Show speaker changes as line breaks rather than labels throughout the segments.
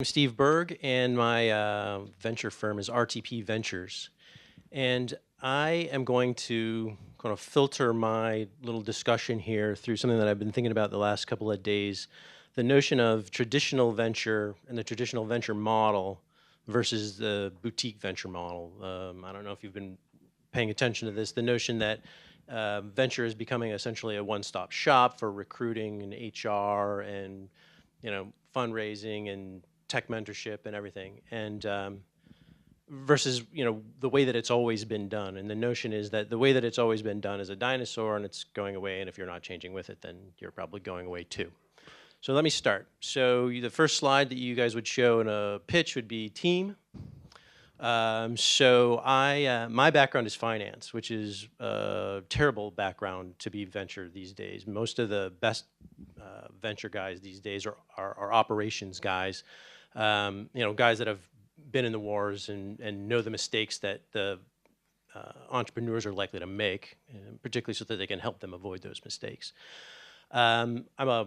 I'm Steve Berg, and my venture firm is RTP Ventures. And I am going to kind of filter my little discussion here through something that I've been thinking about the last couple of days, the notion of traditional venture and the traditional venture model versus the boutique venture model. I don't know if you've been paying attention to this, the notion that venture is becoming essentially a one-stop shop for recruiting and HR and fundraising and tech mentorship and everything, and versus the way that it's always been done. And the notion is that the way that it's always been done is a dinosaur and it's going away, and if you're not changing with it, then you're probably going away too. So let me start. So the first slide that you guys would show in a pitch would be team. My background is finance, which is a terrible background to be venture these days. Most of the best venture guys these days are operations guys, guys that have been in the wars and know the mistakes that the entrepreneurs are likely to make, particularly so that they can help them avoid those mistakes. I'm a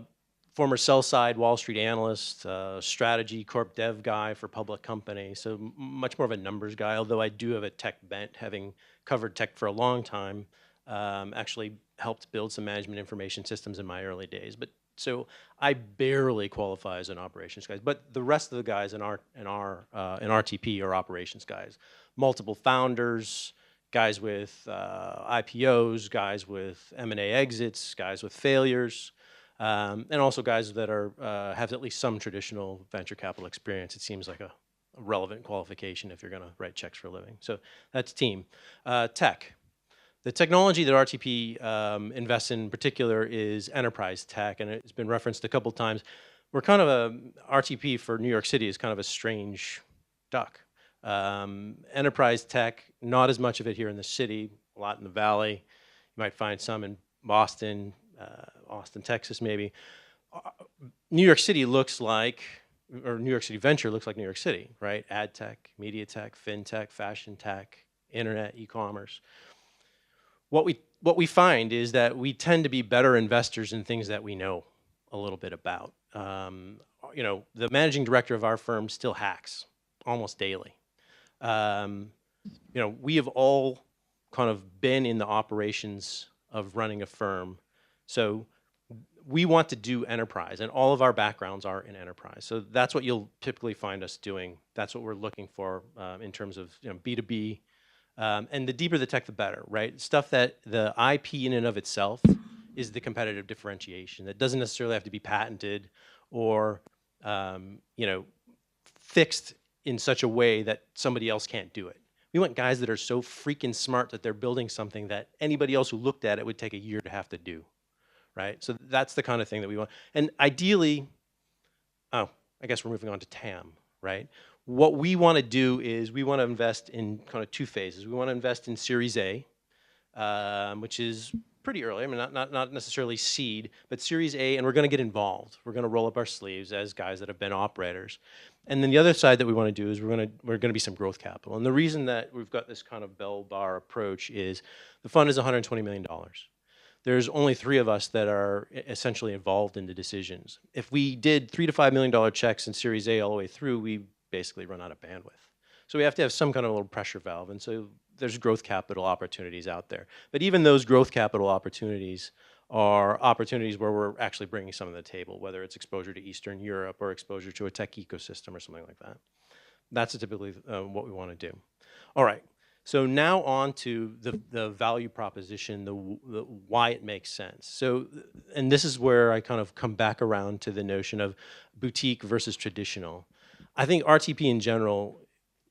former sell-side Wall Street analyst, strategy, corp dev guy for public company, so much more of a numbers guy, although I do have a tech bent, having covered tech for a long time, actually helped build some management information systems in my early days. So I barely qualify as an operations guy, but the rest of the guys in RTP are operations guys. Multiple founders, guys with IPOs, guys with M&A exits, guys with failures, and also guys that have at least some traditional venture capital experience. It seems like a relevant qualification if you're going to write checks for a living. So that's team. Tech. The technology that RTP invests in particular is enterprise tech, and it's been referenced a couple times. We're kind of RTP for New York City is kind of a strange duck. Enterprise tech, not as much of it here in the city, a lot in the valley. You might find some in Boston, Austin, Texas, maybe. New York City looks like, or New York City venture looks like New York City, right? Ad tech, media tech, fintech, fashion tech, internet, e-commerce. What we find is that we tend to be better investors in things that we know a little bit about. The managing director of our firm still hacks almost daily. We have all kind of been in the operations of running a firm. So we want to do enterprise, and all of our backgrounds are in enterprise. So that's what you'll typically find us doing. That's what we're looking for in terms of B2B. And the deeper the tech, the better, right? Stuff that the IP in and of itself is the competitive differentiation. That doesn't necessarily have to be patented or, fixed in such a way that somebody else can't do it. We want guys that are so freaking smart that they're building something that anybody else who looked at it would take a year to have to do, right? So that's the kind of thing that we want. And ideally, I guess we're moving on to TAM, right? What we want to do is we want to invest in kind of two phases. We want to invest in Series A, which is pretty early. I mean, not necessarily seed, but Series A, and we're going to get involved. We're going to roll up our sleeves as guys that have been operators. And then the other side that we want to do is we're going to be some growth capital. And the reason that we've got this kind of bell bar approach is the fund is $120 million. There's only 3 of us that are essentially involved in the decisions. If we did $3 to $5 million checks in Series A all the way through, we basically run out of bandwidth. So we have to have some kind of a little pressure valve, and so there's growth capital opportunities out there. But even those growth capital opportunities are opportunities where we're actually bringing some to the table, whether it's exposure to Eastern Europe or exposure to a tech ecosystem or something like that. That's typically what we want to do. All right, so now on to the value proposition, the why it makes sense. So, and this is where I kind of come back around to the notion of boutique versus traditional. I think RTP in general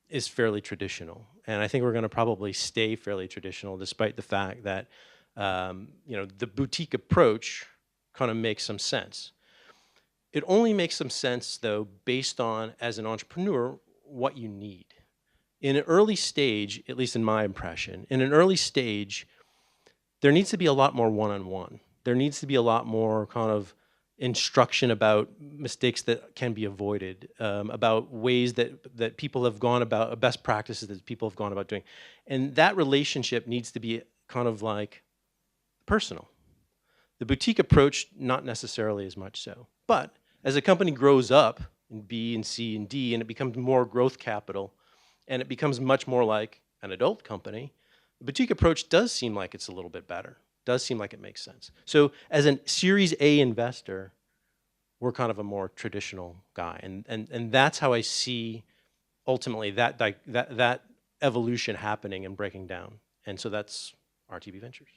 is fairly traditional, and I think we're going to probably stay fairly traditional, despite the fact that the boutique approach kind of makes some sense. It only makes some sense, though, based on, as an entrepreneur, what you need. In an early stage, at least in my impression, in an early stage, there needs to be a lot more one-on-one. There needs to be a lot more kind of instruction about mistakes that can be avoided, about ways that people have gone about, best practices that people have gone about doing. And that relationship needs to be kind of like personal. The boutique approach, not necessarily as much so. But as a company grows up, and B and C and D, and it becomes more growth capital, and it becomes much more like an adult company. The boutique approach does seem like it's a little bit better. Does seem like it makes sense. So as a Series A investor, we're kind of a more traditional guy, and that's how I see ultimately that evolution happening and breaking down. And so that's RTP Ventures.